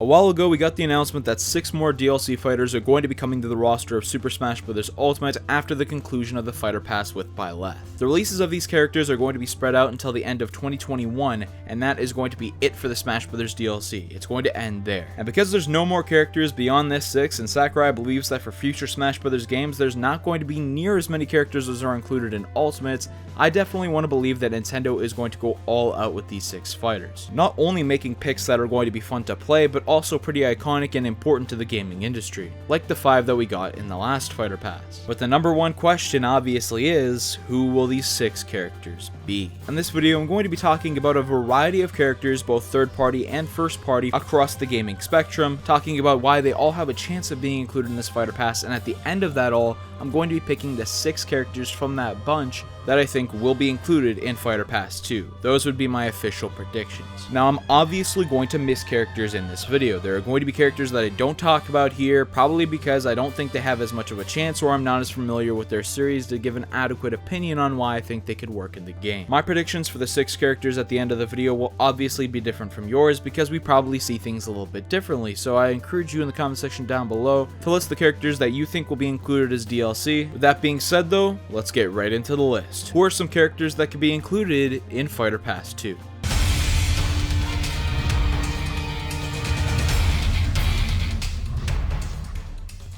A while ago, we got the announcement that 6 more DLC fighters are going to be coming to the roster of Super Smash Bros. Ultimate after the conclusion of the Fighter Pass with Byleth. The releases of these characters are going to be spread out until the end of 2021, and that is going to be it for the Smash Bros. DLC. It's going to end there. And because there's no more characters beyond this 6, and Sakurai believes that for future Smash Bros. Games, there's not going to be near as many characters as are included in Ultimates, I definitely want to believe that Nintendo is going to go all out with these 6 fighters. Not only making picks that are going to be fun to play, but also pretty iconic and important to the gaming industry, like the 5 that we got in the last Fighter Pass. But the number one question obviously is, who will these 6 characters be? In this video, I'm going to be talking about a variety of characters, both third party and first party, across the gaming spectrum, talking about why they all have a chance of being included in this Fighter Pass, and at the end of that all, I'm going to be picking the 6 characters from that bunch that I think will be included in Fighter Pass 2. Those would be my official predictions. Now, I'm obviously going to miss characters in this video. There are going to be characters that I don't talk about here, probably because I don't think they have as much of a chance or I'm not as familiar with their series to give an adequate opinion on why I think they could work in the game. My predictions for the 6 characters at the end of the video will obviously be different from yours because we probably see things a little bit differently, so I encourage you in the comment section down below to list the characters that you think will be included as DLC. With that being said though, let's get right into the list. Who are some characters that could be included in Fighter Pass 2?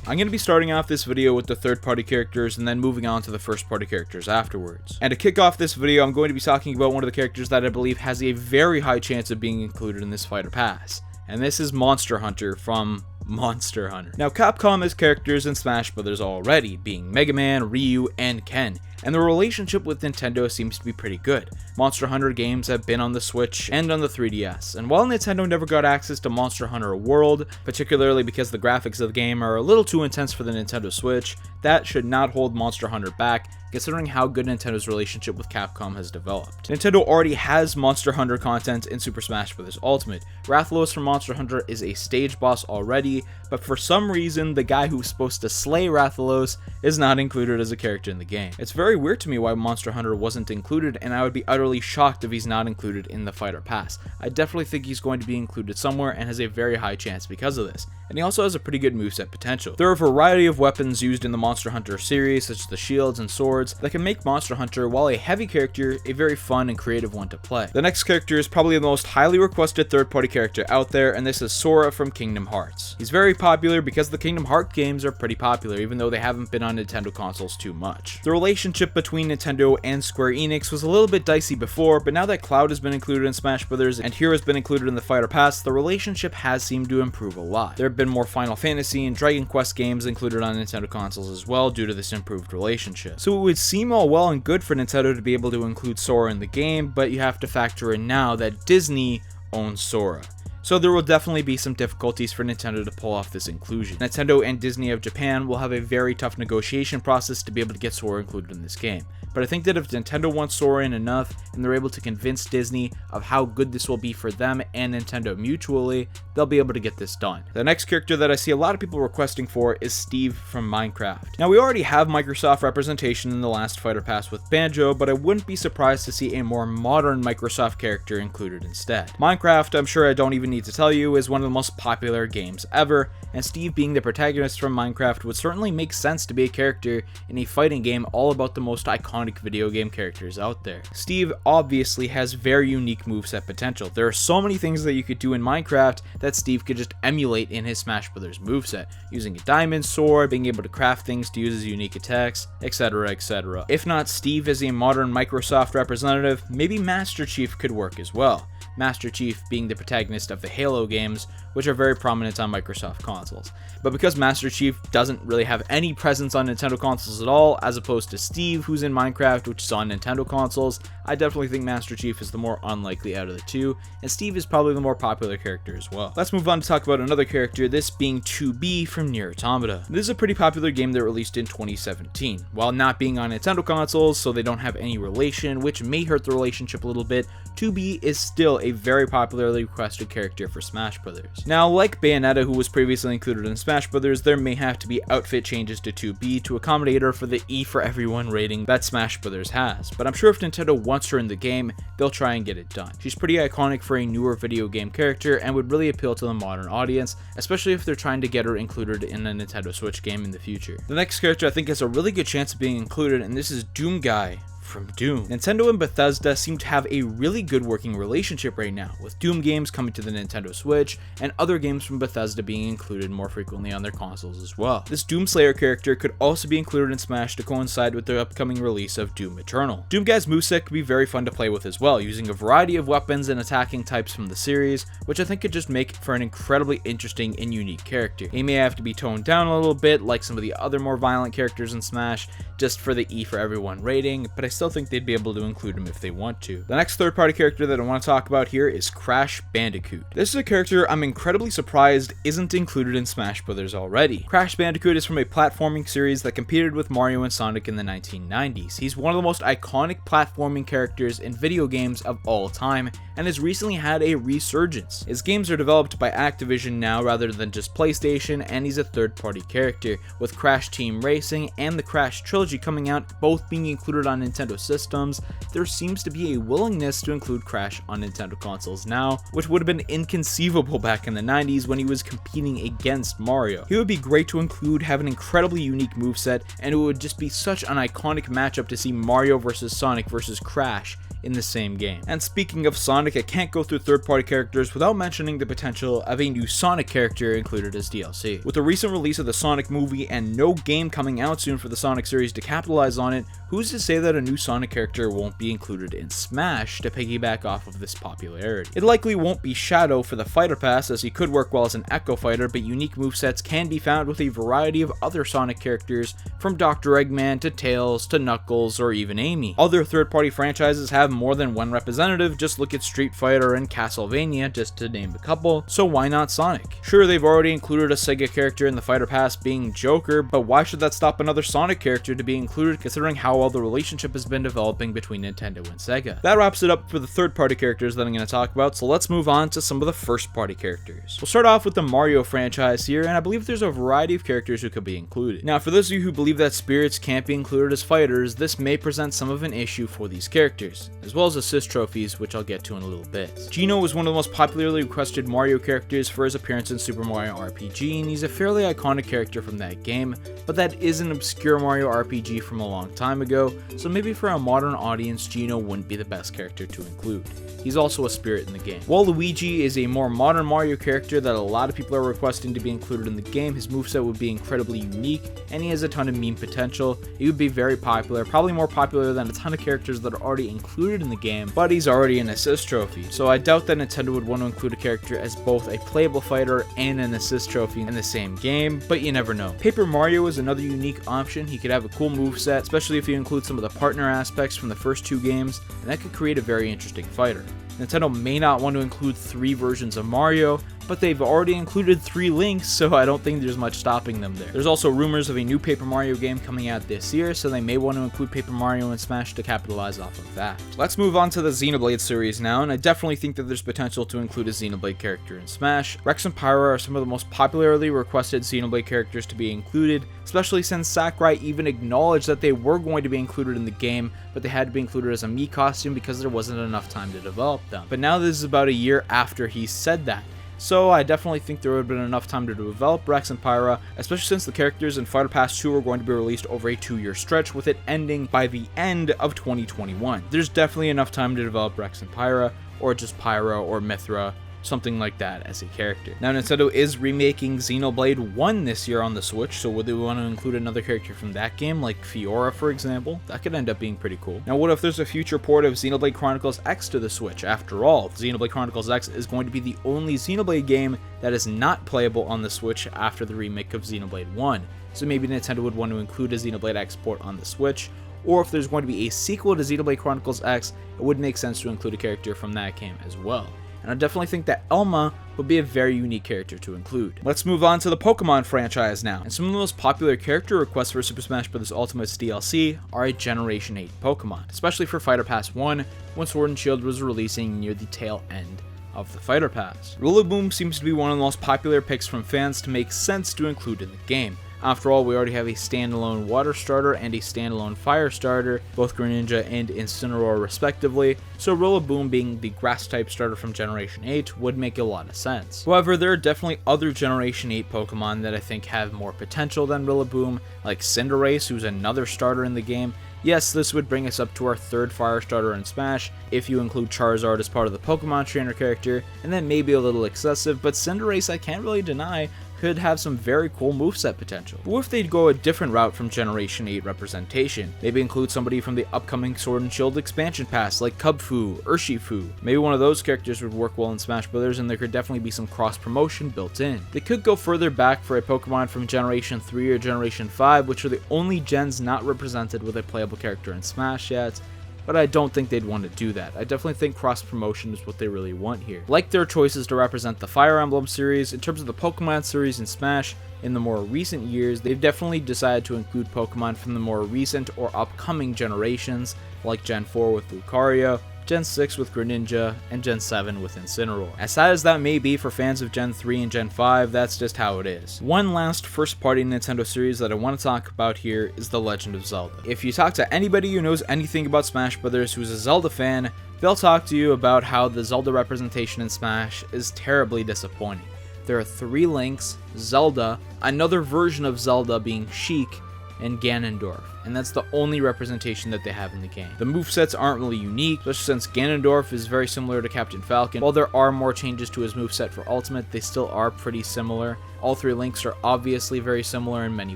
I'm going to be starting off this video with the third party characters and then moving on to the first party characters afterwards. And to kick off this video, I'm going to be talking about one of the characters that I believe has a very high chance of being included in this Fighter Pass. And this is Monster Hunter from Monster Hunter. Now, Capcom has characters in Smash Bros. Already, being Mega Man, Ryu, and Ken, and the relationship with Nintendo seems to be pretty good. Monster Hunter games have been on the Switch and on the 3DS, and while Nintendo never got access to Monster Hunter World, particularly because the graphics of the game are a little too intense for the Nintendo Switch, that should not hold Monster Hunter back, considering how good Nintendo's relationship with Capcom has developed. Nintendo already has Monster Hunter content in Super Smash Bros. Ultimate. Rathalos from Monster Hunter is a stage boss already, but for some reason, the guy who's supposed to slay Rathalos is not included as a character in the game. It's very weird to me why Monster Hunter wasn't included, and I would be utterly shocked if he's not included in the Fighter Pass. I definitely think he's going to be included somewhere and has a very high chance because of this. And he also has a pretty good moveset potential. There are a variety of weapons used in the Monster Hunter series, such as the shields and swords, that can make Monster Hunter, while a heavy character, a very fun and creative one to play. The next character is probably the most highly requested third-party character out there, and this is Sora from Kingdom Hearts. He's very popular because the Kingdom Hearts games are pretty popular, even though they haven't been on Nintendo consoles too much. The relationship between Nintendo and Square Enix was a little bit dicey before, but now that Cloud has been included in Smash Bros. And Hero has been included in the Fighter Pass, the relationship has seemed to improve a lot. There have been more Final Fantasy and Dragon Quest games included on Nintendo consoles as well due to this improved relationship. So it would seem all well and good for Nintendo to be able to include Sora in the game, but you have to factor in now that Disney owns Sora. So there will definitely be some difficulties for Nintendo to pull off this inclusion. Nintendo and Disney of Japan will have a very tough negotiation process to be able to get Sora included in this game. But I think that if Nintendo wants Sora in enough, and they're able to convince Disney of how good this will be for them and Nintendo mutually, they'll be able to get this done. The next character that I see a lot of people requesting for is Steve from Minecraft. Now, we already have Microsoft representation in the last Fighter Pass with Banjo, but I wouldn't be surprised to see a more modern Microsoft character included instead. Minecraft, I'm sure I don't even need to tell you, is one of the most popular games ever, and Steve being the protagonist from Minecraft would certainly make sense to be a character in a fighting game all about the most iconic video game characters out there. Steve obviously has very unique moveset potential. There are so many things that you could do in Minecraft that Steve could just emulate in his Smash Bros. Moveset, using a diamond sword, being able to craft things to use his unique attacks, etc, etc. If not Steve as a modern Microsoft representative, maybe Master Chief could work as well. Master Chief being the protagonist of the Halo games, which are very prominent on Microsoft consoles. But because Master Chief doesn't really have any presence on Nintendo consoles at all, as opposed to Steve, who's in Minecraft, which is on Nintendo consoles, I definitely think Master Chief is the more unlikely out of the two, and Steve is probably the more popular character as well. Let's move on to talk about another character, this being 2B from Nier Automata. This is a pretty popular game that released in 2017. While not being on Nintendo consoles, so they don't have any relation, which may hurt the relationship a little bit, 2B is still a very popularly requested character for Smash Bros. Now, like Bayonetta, who was previously included in Smash Bros., there may have to be outfit changes to 2B to accommodate her for the E for everyone rating that Smash Bros. Has, but I'm sure if Nintendo wants her in the game, they'll try and get it done. She's pretty iconic for a newer video game character and would really appeal to the modern audience, especially if they're trying to get her included in a Nintendo Switch game in the future. The next character I think has a really good chance of being included, and this is Doom Guy from Doom. Nintendo and Bethesda seem to have a really good working relationship right now, with Doom games coming to the Nintendo Switch and other games from Bethesda being included more frequently on their consoles as well. This Doom Slayer character could also be included in Smash to coincide with the upcoming release of Doom Eternal. Doom Guy's moveset could be very fun to play with as well, using a variety of weapons and attacking types from the series, which I think could just make for an incredibly interesting and unique character. He may have to be toned down a little bit, like some of the other more violent characters in Smash, just for the E for everyone rating, but I still think they'd be able to include him if they want to. The next third-party character that I want to talk about here is Crash Bandicoot. This is a character I'm incredibly surprised isn't included in Smash Bros. Already. Crash Bandicoot is from a platforming series that competed with Mario and Sonic in the 1990s. He's one of the most iconic platforming characters in video games of all time, and has recently had a resurgence. His games are developed by Activision now rather than just PlayStation, and he's a third-party character, with Crash Team Racing and the Crash Trilogy coming out, both being included on Nintendo systems. There seems to be a willingness to include Crash on Nintendo consoles now, which would have been inconceivable back in the 90s when he was competing against Mario. He would be great to include, have an incredibly unique moveset, and it would just be such an iconic matchup to see Mario versus Sonic versus Crash in the same game. And speaking of Sonic, I can't go through third-party characters without mentioning the potential of a new Sonic character included as DLC. With the recent release of the Sonic movie and no game coming out soon for the Sonic series to capitalize on it, who's to say that a new Sonic character won't be included in Smash to piggyback off of this popularity? It likely won't be Shadow for the Fighter Pass, as he could work well as an Echo Fighter, but unique movesets can be found with a variety of other Sonic characters, from Dr. Eggman to Tails to Knuckles or even Amy. Other third-party franchises have more than one representative, just look at Street Fighter and Castlevania, just to name a couple, so why not Sonic? Sure, they've already included a Sega character in the Fighter Pass being Joker, but why should that stop another Sonic character to be included, considering how well the relationship has been developing between Nintendo and Sega? That wraps it up for the third-party characters that I'm going to talk about, so let's move on to some of the first-party characters. We'll start off with the Mario franchise here, and I believe there's a variety of characters who could be included. Now, for those of you who believe that spirits can't be included as fighters, this may present some of an issue for these characters, as well as assist trophies, which I'll get to in a little bit. Geno was one of the most popularly requested Mario characters for his appearance in Super Mario RPG, and he's a fairly iconic character from that game, but that is an obscure Mario RPG from a long time ago, so maybe for a modern audience, Geno wouldn't be the best character to include. He's also a spirit in the game. While Luigi is a more modern Mario character that a lot of people are requesting to be included in the game, his moveset would be incredibly unique, and he has a ton of meme potential. He would be very popular, probably more popular than a ton of characters that are already included in the game, but he's already an assist trophy, so I doubt that Nintendo would want to include a character as both a playable fighter and an assist trophy in the same game, but you never know. Paper Mario is another unique option. He could have a cool moveset, especially if you include some of the partner aspects from the first two games, and that could create a very interesting fighter. Nintendo may not want to include 3 versions of Mario, but they've already included 3 Links, so I don't think there's much stopping them there. There's also rumors of a new Paper Mario game coming out this year, so they may want to include Paper Mario in Smash to capitalize off of that. Let's move on to the Xenoblade series now, and I definitely think that there's potential to include a Xenoblade character in Smash. Rex and Pyra are some of the most popularly requested Xenoblade characters to be included, especially since Sakurai even acknowledged that they were going to be included in the game, but they had to be included as a Mii costume because there wasn't enough time to develop them. But now this is about a year after he said that. So I definitely think there would have been enough time to develop Rex and Pyra, especially since the characters in Fighter Pass 2 are going to be released over a 2-year stretch, with it ending by the end of 2021. There's definitely enough time to develop Rex and Pyra, or just Pyra or Mithra, something like that as a character. Now, Nintendo is remaking Xenoblade 1 this year on the Switch, so would they want to include another character from that game, like Fiora, for example? That could end up being pretty cool. Now, what if there's a future port of Xenoblade Chronicles X to the Switch? After all, Xenoblade Chronicles X is going to be the only Xenoblade game that is not playable on the Switch after the remake of Xenoblade 1, so maybe Nintendo would want to include a Xenoblade X port on the Switch, or if there's going to be a sequel to Xenoblade Chronicles X, it would make sense to include a character from that game as well. And I definitely think that Elma would be a very unique character to include. Let's move on to the Pokemon franchise now, and some of the most popular character requests for Super Smash Bros. Ultimate's DLC are a Generation 8 Pokemon, especially for Fighter Pass 1 when Sword and Shield was releasing near the tail end of the Fighter Pass. Rillaboom seems to be one of the most popular picks from fans to make sense to include in the game. After all, we already have a standalone water starter and a standalone fire starter, both Greninja and Incineroar respectively, so Rillaboom being the grass type starter from Generation 8 would make a lot of sense. However, there are definitely other Generation 8 Pokemon that I think have more potential than Rillaboom, like Cinderace, who's another starter in the game. Yes, this would bring us up to our third fire starter in Smash, if you include Charizard as part of the Pokemon Trainer character, and that may be a little excessive, but Cinderace I can't really deny could have some very cool moveset potential. But what if they'd go a different route from Generation 8 representation? Maybe include somebody from the upcoming Sword and Shield expansion pass, like Cubfu, Urshifu. Maybe one of those characters would work well in Smash Bros. And there could definitely be some cross-promotion built in. They could go further back for a Pokemon from Generation 3 or Generation 5, which are the only gens not represented with a playable character in Smash yet, but I don't think they'd want to do that. I definitely think cross-promotion is what they really want here. Like their choices to represent the Fire Emblem series, in terms of the Pokemon series in Smash, in the more recent years, they've definitely decided to include Pokemon from the more recent or upcoming generations, like Gen 4 with Lucario, Gen 6 with Greninja, and Gen 7 with Incineroar. As sad as that may be for fans of Gen 3 and Gen 5, that's just how it is. One last first-party Nintendo series that I want to talk about here is The Legend of Zelda. If you talk to anybody who knows anything about Smash Bros. Who's a Zelda fan, they'll talk to you about how the Zelda representation in Smash is terribly disappointing. There are 3 Links, Zelda, another version of Zelda being Sheik, and Ganondorf, and that's the only representation that they have in the game. The movesets aren't really unique, especially since Ganondorf is very similar to Captain Falcon. While there are more changes to his moveset for Ultimate, they still are pretty similar. All 3 Links are obviously very similar in many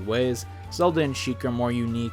ways. Zelda and Sheik are more unique,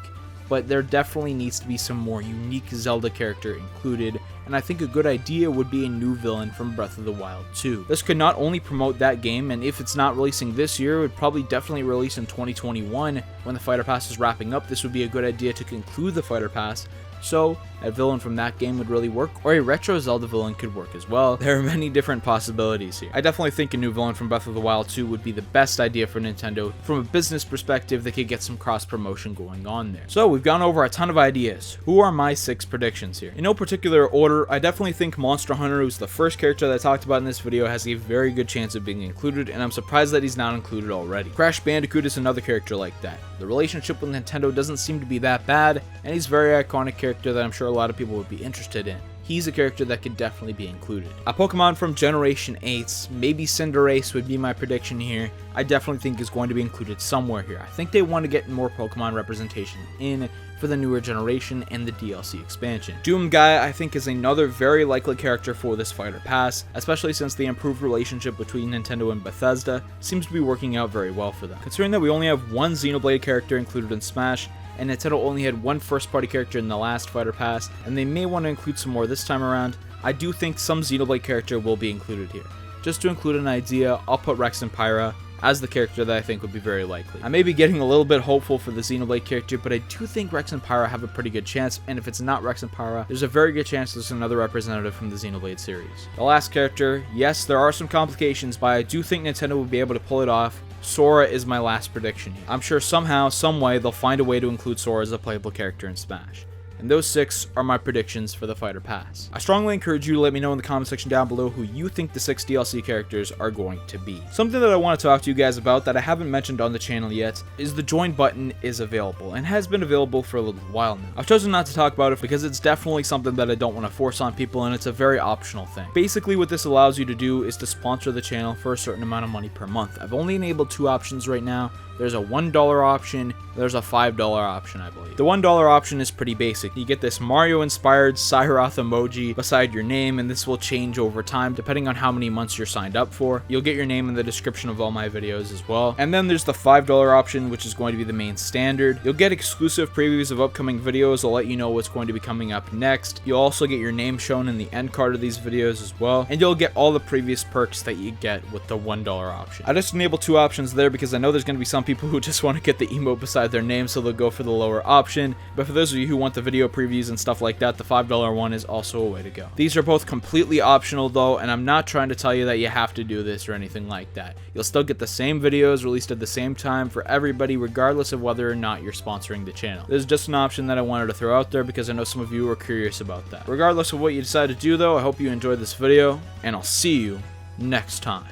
but there definitely needs to be some more unique Zelda character included, and I think a good idea would be a new villain from Breath of the Wild 2. This could not only promote that game, and if it's not releasing this year, it would probably definitely release in 2021 when the Fighter Pass is wrapping up. This would be a good idea to conclude the Fighter Pass, so a villain from that game would really work, or a retro Zelda villain could work as well. There are many different possibilities here. I definitely think a new villain from Breath of the Wild 2 would be the best idea for Nintendo. From a business perspective, they could get some cross-promotion going on there. So we've gone over a ton of ideas. Who are my 6 predictions here? In no particular order, I definitely think Monster Hunter, who's the first character that I talked about in this video, has a very good chance of being included, and I'm surprised that he's not included already. Crash Bandicoot is another character like that. The relationship with Nintendo doesn't seem to be that bad, and he's a very iconic character that I'm sure a lot of people would be interested in. He's a character that could definitely be included. A Pokemon from Generation 8, maybe Cinderace would be my prediction here. I definitely think is going to be included somewhere here. I think they want to get more Pokemon representation in for the newer generation and the DLC expansion. Doomguy, I think, is another very likely character for this Fighter Pass, especially since the improved relationship between Nintendo and Bethesda seems to be working out very well for them. Considering that we only have 1 Xenoblade character included in Smash, and Nintendo only had 1 first-party character in the last Fighter Pass, and they may want to include some more this time around, I do think some Xenoblade character will be included here. Just to include an idea, I'll put Rex and Pyra as the character that I think would be very likely. I may be getting a little bit hopeful for the Xenoblade character, but I do think Rex and Pyra have a pretty good chance, and if it's not Rex and Pyra, there's a very good chance there's another representative from the Xenoblade series. The last character, yes, there are some complications, but I do think Nintendo will be able to pull it off. Sora is my last prediction here. I'm sure somehow, some way, they'll find a way to include Sora as a playable character in Smash. And those 6 are my predictions for the Fighter Pass. I strongly encourage you to let me know in the comment section down below who you think the 6 DLC characters are going to be. Something that I want to talk to you guys about that I haven't mentioned on the channel yet is the join button is available and has been available for a little while now. I've chosen not to talk about it because it's definitely something that I don't want to force on people, and it's a very optional thing. Basically, what this allows you to do is to sponsor the channel for a certain amount of money per month. I've only enabled 2 options right now. There's a $1 option, there's a $5 option, I believe. The $1 option is pretty basic. You get this Mario-inspired Siiroth emoji beside your name, and this will change over time depending on how many months you're signed up for. You'll get your name in the description of all my videos as well. And then there's the $5 option, which is going to be the main standard. You'll get exclusive previews of upcoming videos. I'll let you know what's going to be coming up next. You'll also get your name shown in the end card of these videos as well. And you'll get all the previous perks that you get with the $1 option. I just enabled 2 options there because I know there's going to be some people who just want to get the emote beside inside their name, so they'll go for the lower option. But for those of you who want the video previews and stuff like that, the $5 one is also a way to go. These are both completely optional though, and I'm not trying to tell you that you have to do this or anything like that. You'll still get the same videos released at the same time for everybody, regardless of whether or not you're sponsoring the channel. This is just an option that I wanted to throw out there because I know some of you are curious about that. Regardless of what you decide to do though, I hope you enjoyed this video, and I'll see you next time.